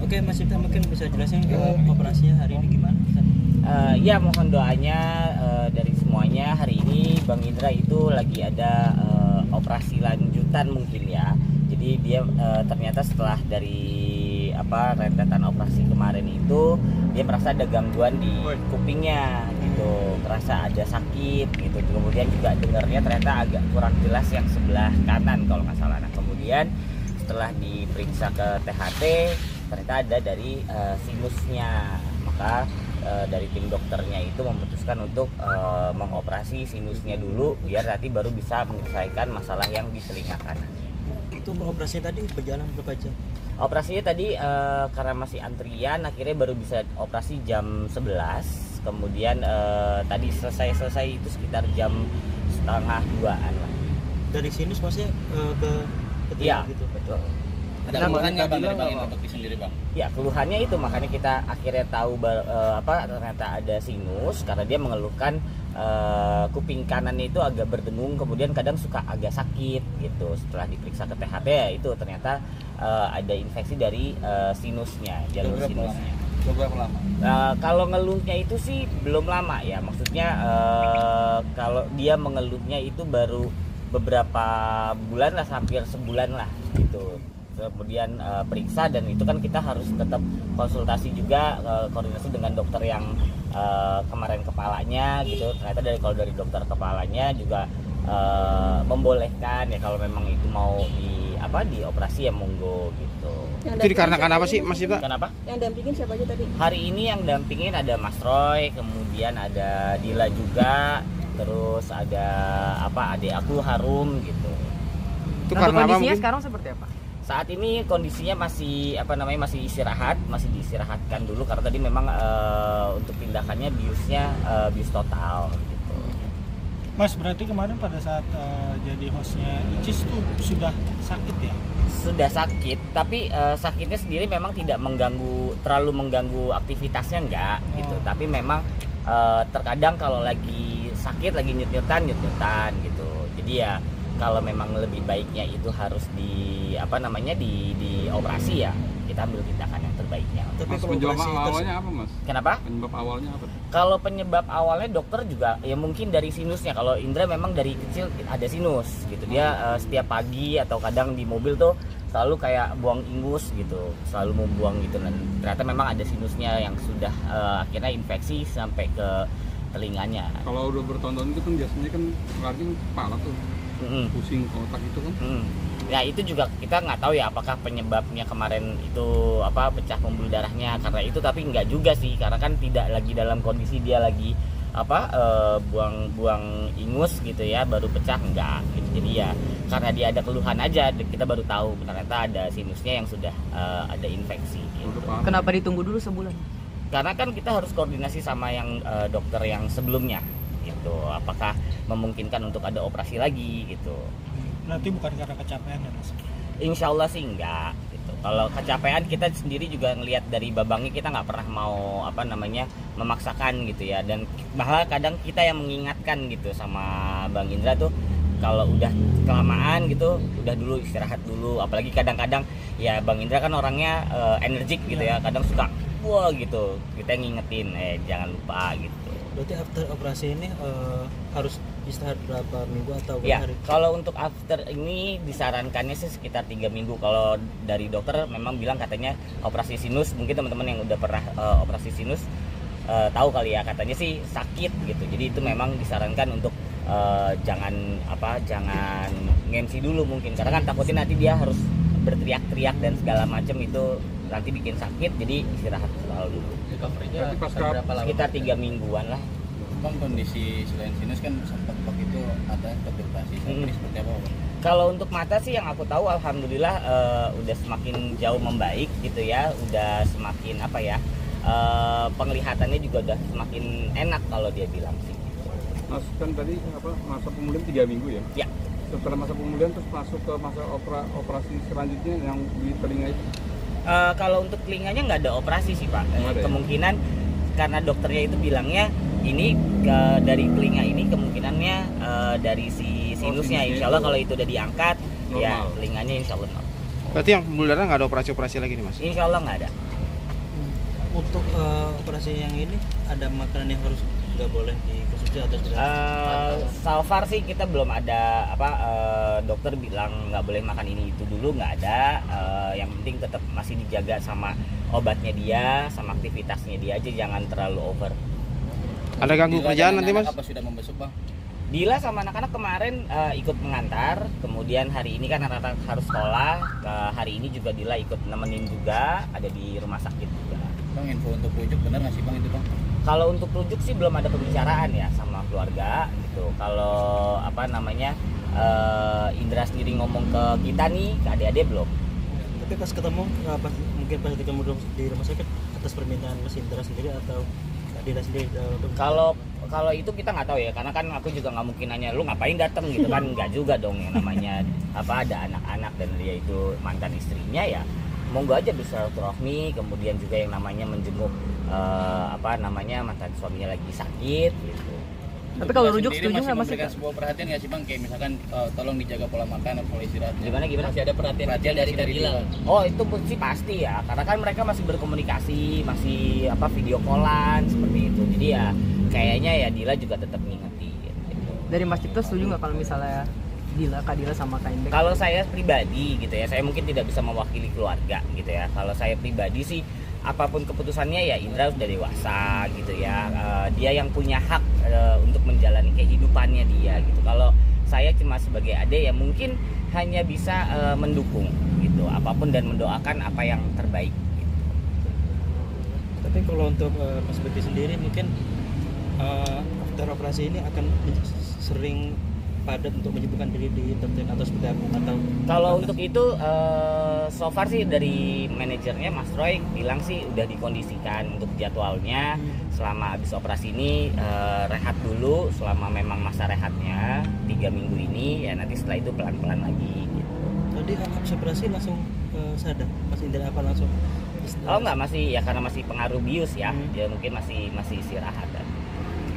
Oke Mas Ita, mungkin bisa jelasin operasinya hari ini gimana? Ya mohon doanya dari semuanya. Hari ini Bang Indra itu lagi ada operasi lanjutan mungkin ya. Jadi dia ternyata setelah dari rentetan operasi kemarin itu dia merasa ada gangguan di kupingnya gitu, kerasa ada sakit gitu. Kemudian juga dengarnya ternyata agak kurang jelas yang sebelah kanan kalau nggak salah. Nah kemudian setelah diperiksa ke THT ternyata ada dari sinusnya. Maka dari tim dokternya itu memutuskan untuk mengoperasi sinusnya dulu biar nanti baru bisa menyelesaikan masalah yang di telinga kanan. Itu operasi tadi berjalan berapa jam? Operasinya tadi karena masih antrian akhirnya baru bisa operasi jam 11. Kemudian tadi selesai itu sekitar jam 1:30-an lah. Dari sinus maksudnya ke Iya gitu. betul. Ada keluhan nggak Bang dari Bang Indra Bekti sendiri Bang? Ya keluhannya itu makanya kita akhirnya tahu ternyata ada sinus karena dia mengeluhkan kuping kanannya itu agak berdengung, kemudian kadang suka agak sakit gitu. Setelah diperiksa ke THT ya itu ternyata ada infeksi dari sinusnya, jalur sinusnya. Berapa lama? Kalau ngeluhnya itu sih belum lama ya, maksudnya kalau dia mengeluhnya itu baru beberapa bulan lah, hampir sebulan lah gitu. Kemudian periksa dan itu kan kita harus tetap konsultasi juga, koordinasi dengan dokter yang kemarin kepalanya gitu. Ternyata kalau dari dokter kepalanya juga membolehkan ya kalau memang itu mau dioperasi ya monggo gitu. Itu dikarenakan apa sih Mas Ita? Kenapa? Yang dampingin siapa aja tadi? Hari ini yang dampingin ada Mas Roy, kemudian ada Dila juga, terus ada adik aku Harum gitu. Itu karena apa kondisinya mungkin? sekarang seperti apa? Saat ini kondisinya masih masih istirahat, masih diistirahatkan dulu karena tadi memang untuk tindakannya bius total gitu. Mas, berarti kemarin pada saat jadi hostnya Icis tuh sudah sakit ya? Sudah sakit, tapi sakitnya sendiri memang tidak terlalu mengganggu aktivitasnya enggak gitu. Tapi memang terkadang kalau lagi sakit, lagi nyut-nyutan gitu. Jadi ya kalau memang lebih baiknya itu harus dioperasi ya, kita ambil tindakan yang terbaiknya. Tapi Mas, kalau penyebab operasi awalnya apa Mas? Kenapa? Penyebab awalnya apa? Kalau penyebab awalnya dokter juga ya mungkin dari sinusnya. Kalau Indra memang dari kecil ada sinus gitu. Dia setiap pagi atau kadang di mobil tuh selalu kayak buang ingus gitu, selalu membuang gitu. Dan ternyata memang ada sinusnya yang sudah akhirnya infeksi sampai ke telinganya. Kalau udah bertahun-tahun itu kan biasanya kan lari kepala tuh pusing otak itu kan. Ya itu juga kita nggak tahu ya apakah penyebabnya kemarin itu pecah pembuluh darahnya karena itu, tapi nggak juga sih karena kan tidak lagi dalam kondisi dia lagi buang ingus gitu ya baru pecah enggak gitu. Jadi ya karena dia ada keluhan aja kita baru tahu ternyata ada sinusnya yang sudah ada infeksi gitu. Kenapa ditunggu dulu sebulan? Karena kan kita harus koordinasi sama yang dokter yang sebelumnya gitu, apakah memungkinkan untuk ada operasi lagi gitu. Berarti bukan karena kecapean ya Mas? Insya Allah sih enggak gitu. Kalau kecapean kita sendiri juga ngelihat dari babangnya, kita nggak pernah mau memaksakan gitu ya, dan malah kadang kita yang mengingatkan gitu sama Bang Indra tuh kalau udah kelamaan gitu udah dulu istirahat dulu. Apalagi kadang-kadang ya Bang Indra kan orangnya energik gitu ya, kadang suka wah gitu, kita ngingetin jangan lupa gitu. Berarti after operasi ini harus istirahat berapa minggu atau berapa Ya, hari? kalau untuk after ini disarankannya sih sekitar 3 minggu. Kalau dari dokter memang bilang katanya operasi sinus, mungkin teman-teman yang udah pernah operasi sinus tahu kali ya, katanya sih sakit gitu. Jadi itu memang disarankan untuk jangan ngemsi dulu mungkin, karena kan takutnya nanti dia harus berteriak-teriak dan segala macam, itu nanti bikin sakit. Jadi istirahat selalu dulu. Tapi pas Sekitar 3 mingguan lah. Bang, kondisi selain sinus kan sempat waktu itu ada depresi, seperti apa Bang? Kalau untuk mata sih yang aku tahu alhamdulillah udah semakin jauh membaik gitu ya, udah semakin penglihatannya juga udah semakin enak kalau dia bilang sih. Mas, kan tadi masa pemulihan 3 minggu ya? Ya. Setelah masa pemulihan terus masuk ke masa operasi selanjutnya yang di telinga itu? Kalau untuk telinganya nggak ada operasi sih Pak. Kemungkinan karena dokternya itu bilangnya ini dari telinga ini kemungkinannya dari si sinusnya. Insya Allah kalau itu udah diangkat normal. Ya telinganya insya Allah normal. Berarti yang pembuluh darah nggak ada operasi-operasi lagi nih Mas? Insya Allah nggak ada. untuk operasi yang ini ada makanan yang harus nggak boleh dikonsumsi atau tidak? So far sih kita belum ada dokter bilang nggak boleh makan ini itu dulu, nggak ada. Yang penting tetap masih dijaga sama obatnya dia, sama aktivitasnya dia aja, jangan terlalu over. Ada ganggu Dila kerjaan dan nanti anak mas? apa sudah membesuk bang? Dila sama anak-anak kemarin ikut mengantar, kemudian hari ini kan anak-anak harus sekolah. Hari ini juga Dila ikut nemenin juga, ada di rumah sakit juga. Bang, info untuk rujuk benar nggak sih bang itu bang? Kalau untuk rujuk sih belum ada pembicaraan ya sama keluarga gitu. Kalau Indra sendiri ngomong ke kita nih, ke adik-adik belum. Tapi pas ketemu mungkin pas ketemu di rumah sakit atas permintaan Mas Indra sendiri atau Kak Dila sendiri untuk Kalau itu kita nggak tahu ya, karena kan aku juga nggak mungkin nanya lu ngapain datang gitu kan, nggak juga dong, yang namanya ada anak-anak dan dia itu mantan istrinya ya, monggo aja bisa silaturahmi, kemudian juga yang namanya menjenguk mantan suaminya lagi sakit gitu. Tapi kalau rujuk Sendiri setuju masih nggak Mas? memberikan sebuah perhatian nggak sih bang, kayak misalkan tolong dijaga pola makan atau pola istirahat? Gimana? Masih ada perhatian dari Dila. Oh itu sih pasti ya, karena kan mereka masih berkomunikasi, masih video callan seperti itu, jadi ya kayaknya ya Dila juga tetap ngingetin gitu. Dari Mas Cipto setuju nggak kalau misalnya Kak Dila sama Kak Indek? Kalau saya pribadi gitu ya, saya mungkin tidak bisa mewakili keluarga gitu ya. Kalau saya pribadi sih, apapun keputusannya ya Indra sudah dewasa gitu ya. Dia yang punya hak untuk menjalani kehidupannya dia gitu. Kalau saya cuma sebagai adik ya mungkin hanya bisa mendukung gitu apapun dan mendoakan apa yang terbaik gitu. Tapi kalau untuk Mas Beki sendiri mungkin after operasi ini akan sering padat untuk menyibukkan diri di entertain atau seperti apa? Atau kalau untuk itu so far sih dari manajernya Mas Roy bilang sih udah dikondisikan untuk jadwalnya selama habis operasi ini rehat dulu selama memang masa rehatnya 3 minggu ini ya, nanti setelah itu pelan-pelan lagi gitu. tadi habis operasi langsung sadar Mas Indra apa langsung? Oh enggak, masih ya karena masih pengaruh bius ya, dia mungkin masih istirahat.